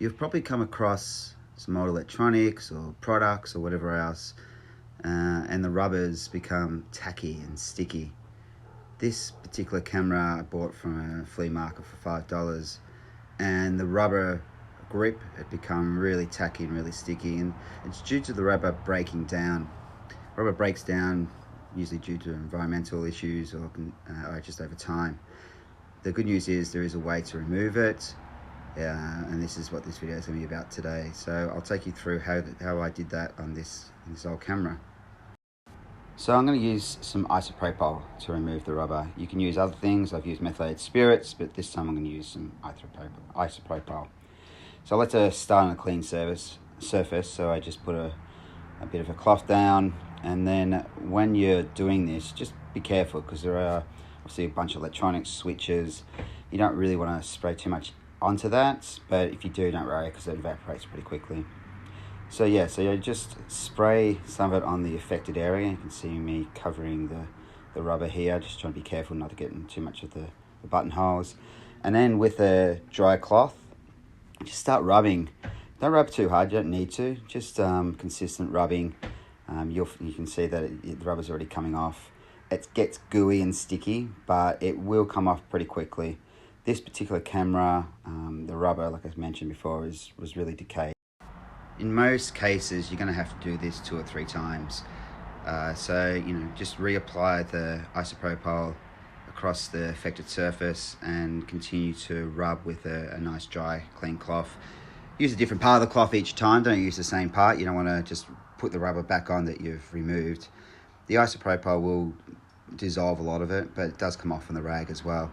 You've probably come across some old electronics or products or whatever else, and the rubbers become tacky and sticky. This particular camera I bought from a flea market for $5, and the rubber grip had become really tacky and really sticky, and it's due to the rubber breaking down. Rubber breaks down usually due to environmental issues or just over time. The good news is there is a way to remove it, and this is what this video is going to be about today. So I'll take you through how I did that on this old camera. So I'm going to use some isopropyl to remove the rubber. You can use other things. I've used methylated spirits, but this time I'm going to use some isopropyl. So let's start on a clean surface. So I just put a bit of a cloth down, and then when you're doing this, just be careful because there are obviously a bunch of electronics, switches. You don't really want to spray too much onto that, but if you do, don't worry because it evaporates pretty quickly. So yeah, so you just spray some of it on the affected area. You can see me covering the rubber here, just trying to be careful not to get in too much of the buttonholes. And then with a dry cloth, just start rubbing. Don't rub too hard, you don't need to, just consistent rubbing. You can see that the rubber's already coming off. It gets gooey and sticky, but it will come off pretty quickly. This particular camera, the rubber, like I mentioned before, was really decayed. In most cases, you're going to have to do this 2 or 3 times. So, just reapply the isopropyl across the affected surface and continue to rub with a nice dry, clean cloth. Use a different part of the cloth each time. Don't use the same part. You don't want to just put the rubber back on that you've removed. The isopropyl will dissolve a lot of it, but it does come off on the rag as well.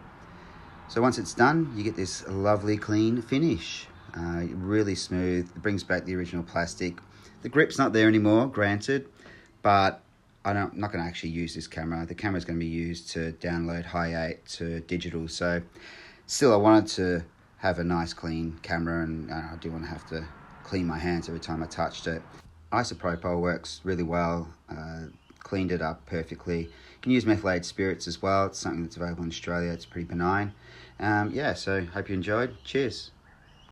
So once it's done, you get this lovely clean finish. Really smooth. It brings back the original plastic. The grip's not there anymore, granted, but I'm not going to actually use this camera. The camera's going to be used to download Hi8 to digital. So still, I wanted to have a nice clean camera, and I do want to have to clean my hands every time I touched it. Isopropyl works really well. Cleaned it up perfectly. You can use methylated spirits as well. It's something that's available in Australia. It's pretty benign. Yeah, so hope you enjoyed. Cheers.